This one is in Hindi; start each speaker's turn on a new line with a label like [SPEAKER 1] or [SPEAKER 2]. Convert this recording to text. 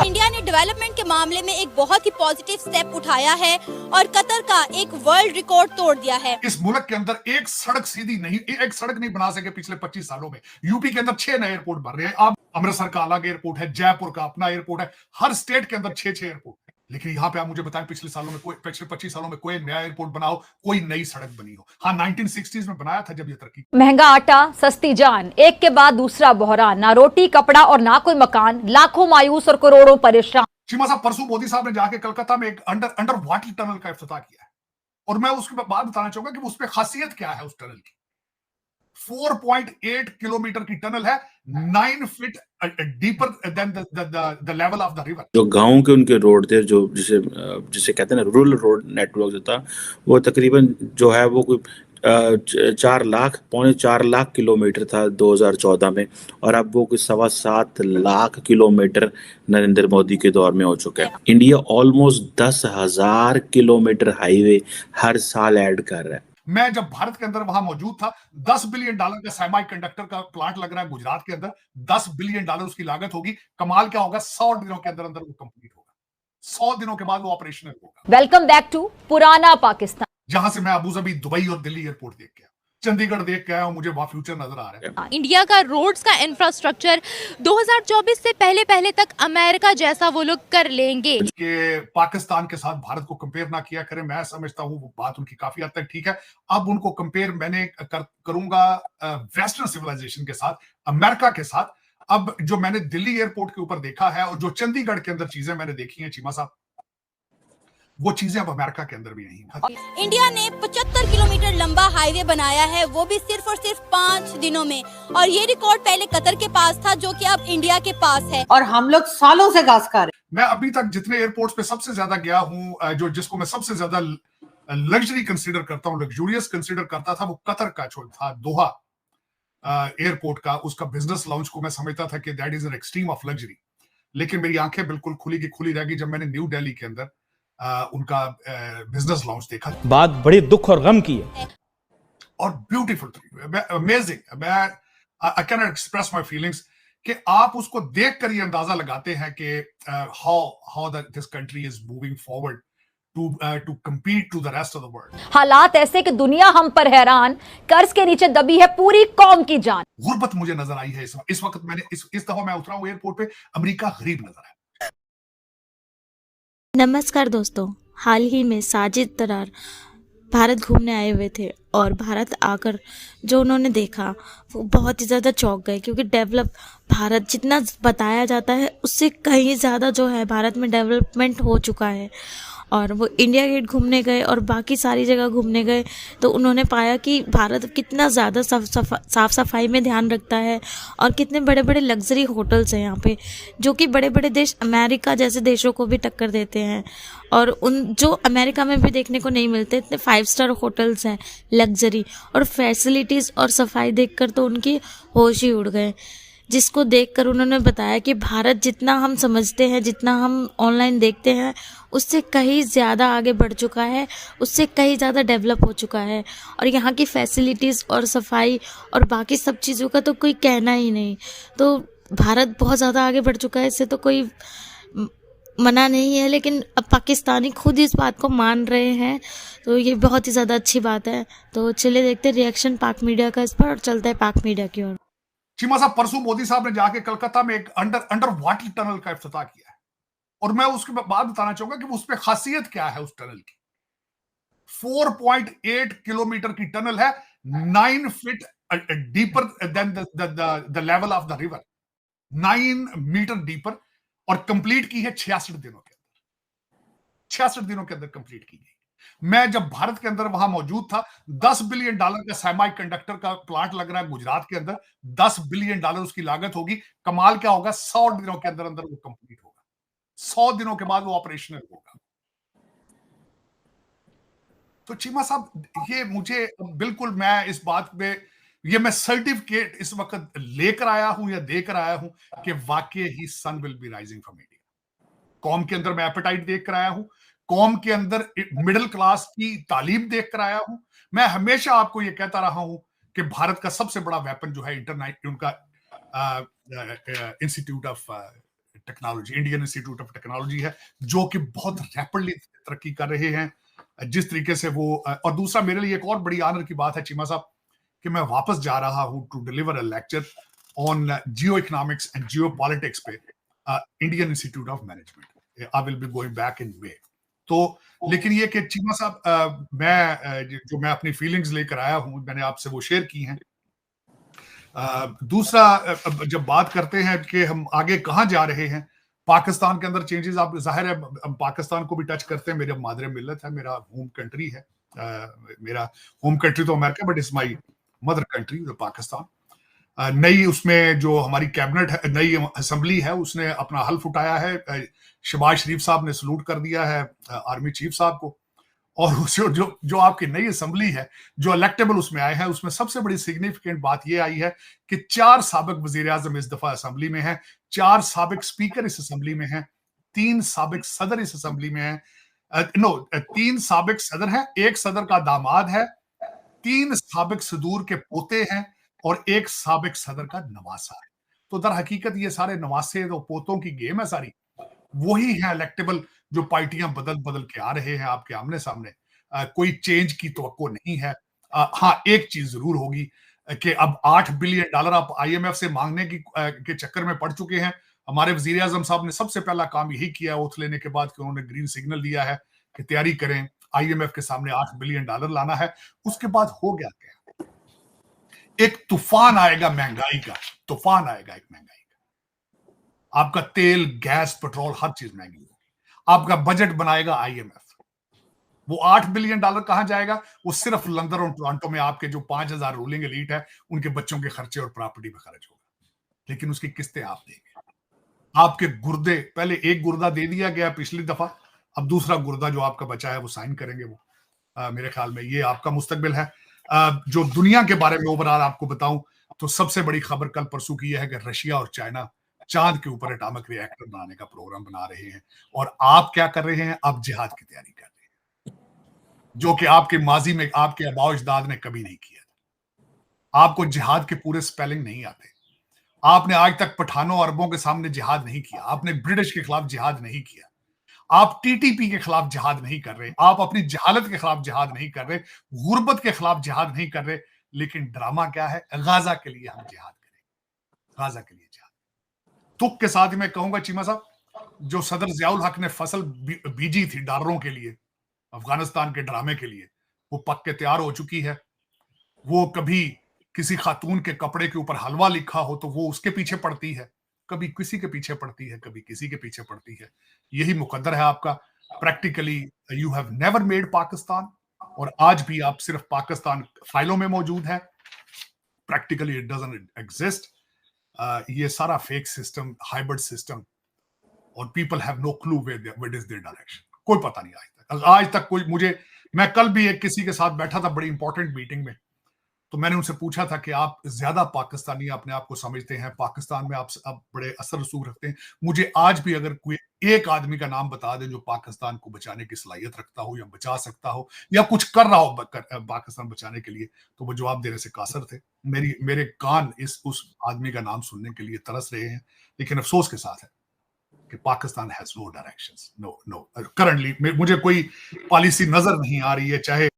[SPEAKER 1] इंडिया ने डेवलपमेंट के मामले में एक बहुत ही पॉजिटिव स्टेप उठाया है और कतर का एक वर्ल्ड रिकॉर्ड तोड़ दिया है।
[SPEAKER 2] इस मुल्क के अंदर एक सड़क सीधी नहीं, एक सड़क नहीं बना सके पिछले 25 सालों में। यूपी के अंदर 6 नए एयरपोर्ट बन रहे हैं। अब अमृतसर का अलग एयरपोर्ट है, जयपुर का अपना एयरपोर्ट है, हर स्टेट के अंदर 6-6 एयरपोर्ट है। लेकिन यहाँ पे आप मुझे बताएं, पिछले 25 सालों में कोई नया एयरपोर्ट बना हो, कोई नई सड़क बनी हो? हाँ, 1960s में बनाया था जब ये तरक्की।
[SPEAKER 3] महंगा आटा, सस्ती जान, एक के बाद दूसरा बहरान, ना रोटी कपड़ा और ना कोई मकान, लाखों मायूस और करोड़ों परेशान।
[SPEAKER 2] चीमा साहब, परसों मोदी साहब ने जाके कलकत्ता में एक अंडर वाटर टनल का इफ्तिताह किया है, और मैं उसके बाद बताना चाहूंगा कि उस पर खासियत क्या है। उस टनल की 4.8 किलोमीटर की टनल है, 9 feet deeper than the level of the river.
[SPEAKER 4] जो गांव के उनके रोड थे, जो जिसे कहते हैं ना रूरल रोड नेटवर्क जो था, वो तकरीबन जो है वो कोई 4 लाख किलोमीटर था 2014 में, और अब वो कोई 7.25 लाख किलोमीटर नरेंद्र मोदी के दौर में हो चुका है। इंडिया ऑलमोस्ट 10,000 किलोमीटर हाईवे हर साल ऐड कर रहा है।
[SPEAKER 2] मैं जब भारत के अंदर वहां मौजूद था, $10 बिलियन का सेमी कंडक्टर का प्लांट लग रहा है गुजरात के अंदर। $10 बिलियन उसकी लागत होगी। कमाल क्या होगा, 100 दिनों के अंदर अंदर वो कंप्लीट होगा। 100 दिनों के बाद वो ऑपरेशनल होगा।
[SPEAKER 3] वेलकम बैक टू पुराना पाकिस्तान,
[SPEAKER 2] जहां से मैं अबू धाबी, दुबई और दिल्ली एयरपोर्ट देख के आया, चंडीगढ़ देख के आया हूं, मुझे वहां फ्यूचर नजर आ रहा है।
[SPEAKER 1] इंडिया का रोड्स का इंफ्रास्ट्रक्चर 2024 से पहले तक अमेरिका जैसा वो लोग कर लेंगे।
[SPEAKER 2] कि पाकिस्तान के साथ भारत को कंपेयर ना किया करें, मैं समझता हूं वो बात उनकी काफी हद तक ठीक है। अब उनको कंपेयर मैंने करूंगा वेस्टर्न सिविलाइजेशन के साथ, अमेरिका के साथ। अब जो मैंने दिल्ली एयरपोर्ट के ऊपर देखा है और जो चंडीगढ़ के अंदर चीजें मैंने देखी हैं चीमा साहब, वो चीजें अब अमेरिका के अंदर भी नहीं।
[SPEAKER 1] इंडिया ने 75 किलोमीटर लंबा हाईवे बनाया है, वो भी सिर्फ और सिर्फ 5 दिनों में। और ये रिकॉर्ड पहले कतर के पास था, जो कि अब इंडिया के पास है।
[SPEAKER 5] और हम लोग सालों से घास खा रहे हैं।
[SPEAKER 2] मैं अभी तक जितने एयरपोर्ट्स पे सबसे ज्यादा गया हूं, जिसको मैं सबसे ज्यादा लग्जरी कंसीडर करता हूं, लग्जूरियस कंसीडर करता था, वो कतर का जो था दोहा एयरपोर्ट का, उसका बिजनेस लाउंज को मैं समझता था कि that is an extreme of luxury. लेकिन मेरी आंखें बिल्कुल खुली की खुली रह गई जब मैंने न्यू दिल्ली के अंदर उनका बिजनेस लाउंज देखा।
[SPEAKER 6] बात बड़ी दुख और गम की है
[SPEAKER 2] और ब्यूटीफुल थी, अमेजिंग। मैं I can not express my feelings कि आप उसको देखकर ये अंदाजा लगाते हैं कि how this country is moving forward to compete to the rest of the world.
[SPEAKER 3] हालात ऐसे कि दुनिया हम पर हैरान, कर्ज के नीचे दबी है पूरी कौम की जान।
[SPEAKER 2] गुर्बत मुझे नजर आई है इस वक्त। मैंने इस दफा मैं उतरा हूं एयरपोर्ट पे, अमेरिका गरीब नजर आया।
[SPEAKER 7] नमस्कार दोस्तों, हाल ही में साजिद तरार भारत घूमने आए हुए थे और भारत आकर जो उन्होंने देखा वो बहुत ही ज़्यादा चौंक गए, क्योंकि डेवलप भारत जितना बताया जाता है उससे कहीं ज़्यादा जो है भारत में डेवलपमेंट हो चुका है। और वो इंडिया गेट घूमने गए और बाकी सारी जगह घूमने गए तो उन्होंने पाया कि भारत कितना ज़्यादा साफ़ सफाई में ध्यान रखता है और कितने बड़े बड़े लग्जरी होटल्स हैं यहाँ पे, जो कि बड़े बड़े देश अमेरिका जैसे देशों को भी टक्कर देते हैं। और उन जो अमेरिका में भी देखने को नहीं मिलते, इतने 5 स्टार होटल्स हैं, लग्जरी और फैसिलिटीज़ और सफाई देखकर तो उनकी होश ही उड़ गए। जिसको देखकर उन्होंने बताया कि भारत जितना हम समझते हैं, जितना हम ऑनलाइन देखते हैं, उससे कहीं ज़्यादा आगे बढ़ चुका है, उससे कहीं ज़्यादा डेवलप हो चुका है। और यहाँ की फैसिलिटीज़ और सफाई और बाकी सब चीज़ों का तो कोई कहना ही नहीं। तो भारत बहुत ज़्यादा आगे बढ़ चुका है, इससे तो कोई मना नहीं है। लेकिन अब पाकिस्तानी खुद इस बात को मान रहे हैं, तो ये बहुत ही ज़्यादा अच्छी बात है। तो चलिए देखते हैं रिएक्शन पाक मीडिया का इस पर, और चलते हैं पाक मीडिया की ओर।
[SPEAKER 2] चीमा साहब, परसों मोदी साहब ने जाके कलकत्ता में एक अंडर वाटर टनल का इफ्तिताह किया है, और मैं उसके बाद बताना चाहूंगा कि उस पर खासियत क्या है। उस टनल की 4.8 किलोमीटर की टनल है, 9 feet deeper than the level of the river, 9 metre deeper, और कंप्लीट की है 66 दिनों के अंदर। 66 दिनों के अंदर कंप्लीट की गई। मैं जब भारत के अंदर वहां मौजूद था, $10 बिलियन का सेमी कंडक्टर का प्लांट लग रहा है गुजरात के अंदर। $10 बिलियन उसकी लागत होगी। कमाल क्या होगा, 100 दिनों के अंदर अंदर वो कंप्लीट होगा। 100 दिनों के बाद वो ऑपरेशनल होगा। तो चीमा साहब, ये मुझे बिल्कुल, मैं इस बात पे, ये मैं सर्टिफिकेट इस वक्त लेकर आया हूं या देकर आया हूं कि वाकई ही sun will be rising from India. कौम के अंदर मैं एपेटाइट देख कर आया हूं, कौम के अंदर मिडिल क्लास की तालीम देख कर आया हूं। मैं हमेशा आपको यह कहता रहा हूं कि भारत का सबसे बड़ा वेपन जो है इंटरनेट, उनका institute of technology, Indian Institute of technology है, जो कि बहुत रैपिडली तरक्की कर रहे हैं जिस तरीके से वो। और दूसरा मेरे लिए एक और बड़ी ऑनर की बात है चीमा साहब कि मैं वापस जा रहा हूं to deliver a lecture on geoeconomics and geopolitics पे Indian Institute of Management. I will be going back in May. तो लेकिन ये कि चीमा साहब जो मैं अपनी फीलिंग्स लेकर आया हूं, मैंने आपसे वो शेयर की हैं। दूसरा, जब बात करते हैं कि हम आगे कहाँ जा रहे हैं, पाकिस्तान के अंदर चेंजेस, आप जाहिर है हम पाकिस्तान को भी टच करते हैं। मेरा मादरे मिल्लत है, मेरा होम कंट्री है। मेरा होम कंट्री तो America, but it's my mother country Pakistan. नई उसमें जो हमारी कैबिनेट है, नई असेंबली है, उसने अपना हल्फ उठाया है। शहबाज शरीफ साहब ने सलूट कर दिया है आर्मी चीफ साहब को। और जो आपकी नई असेंबली है, जो इलेक्टेबल उसमें आए हैं, उसमें सबसे बड़ी सिग्निफिकेंट बात यह आई है कि 4 साबिक वजीर आजम इस दफा असेंबली में है, 4 साबिक स्पीकर इस असेंबली में है, 3 साबिक सदर इस असेंबली में है। 3 साबिक सदर हैं, 1 सदर का दामाद है, 3 साबिक सदूर के पोते हैं और 1 साबिक सदर का नवासा है। तो दर हकीकत ये सारे नवासे तो पोतों की गेम है सारी। वही है इलेक्टेबल जो पार्टियां बदल बदल के आ रहे हैं आपके आमने सामने। कोई चेंज की तवक्को नहीं है। हाँ, एक चीज जरूर होगी कि अब $8 बिलियन आप IMF से मांगने के चक्कर में पड़ चुके हैं। हमारे वजीर आजम साहब ने सबसे पहला काम यही किया ओथ लेने के बाद कि उन्होंने ग्रीन सिग्नल दिया है कि तैयारी करें, IMF के सामने $8 बिलियन लाना है। उसके बाद हो गया क्या? एक तूफान आएगा महंगाई का, तूफान आएगा एक महंगाई का। आपका तेल, गैस, पेट्रोल, हर चीज महंगी होगी। आपका बजट बनाएगा IMF। वो $8 बिलियन कहां जाएगा? वो सिर्फ लंदन और टोरंटो में आपके जो 5000 रूलिंग एलीट है, उनके बच्चों के खर्चे और प्रॉपर्टी पे खर्च होगा। लेकिन उसकी किस्तें आप देंगे। आपके गुर्दे, पहले एक गुर्दा दे दिया गया पिछली दफा, अब दूसरा गुर्दा जो आपका बचा है वो साइन करेंगे वो। मेरे ख्याल में ये आपका मुस्तकबिल है। जो दुनिया के बारे में ओवरऑल आपको बताऊं तो सबसे बड़ी खबर कल परसों की यह है कि रशिया और चाइना चांद के ऊपर एटॉमिक रिएक्टर बनाने का प्रोग्राम बना रहे हैं। और आप क्या कर रहे हैं? आप जिहाद की तैयारी कर रहे हैं, जो कि आपके माजी में आपके आबाओ अजदाद ने कभी नहीं किया था। आपको जिहाद के पूरे स्पेलिंग नहीं आते। आपने आज तक पठानों अरबों के सामने जिहाद नहीं किया। आपने ब्रिटिश के खिलाफ जिहाद नहीं किया। आप TTP के खिलाफ जिहाद नहीं कर रहे। आप अपनी जहालत के खिलाफ जिहाद नहीं कर रहे, गुर्बत के खिलाफ जिहाद नहीं कर रहे। लेकिन ड्रामा क्या है? गाजा के लिए हम जिहाद करेंगे, गाजा के लिए जिहाद। तुक के साथ ही मैं कहूंगा चीमा साहब, जो सदर जियाउल हक ने फसल बीजी थी डॉलरों के लिए, अफगानिस्तान के ड्रामे के लिए, वो पक के तैयार हो चुकी है। वो कभी किसी खातून के कपड़े के ऊपर हलवा लिखा हो तो वो उसके पीछे पड़ती है, कभी किसी के पीछे पड़ती है, कभी किसी के पीछे पड़ती है। यही मुकद्दर है आपका। Practically you have never made Pakistan, और आज भी आप सिर्फ पाकिस्तान फाइलों में मौजूद है। Practically it doesn't exist. ये सारा फेक सिस्टम, हाइब्रिड सिस्टम, और people have no clue what is their direction. कोई पता नहीं आज तक कोई। मैं कल भी एक किसी के साथ बैठा था बड़ी इंपॉर्टेंट मीटिंग में, तो मैंने उनसे पूछा था कि आप ज्यादा पाकिस्तानी अपने आप को समझते हैं, पाकिस्तान में आप बड़े असर रसूख रखते हैं। मुझे आज भी अगर कोई एक आदमी का नाम बता दें जो पाकिस्तान को बचाने की सलाहियत रखता हो या बचा सकता हो या कुछ कर रहा हो पाकिस्तान बचाने के लिए, तो वो जवाब देने से कासर थे। मेरे कान उस आदमी का नाम सुनने के लिए तरस रहे हैं। लेकिन अफसोस के साथ है कि Pakistan has no directions, no currently मुझे कोई पॉलिसी नजर नहीं आ रही है, चाहे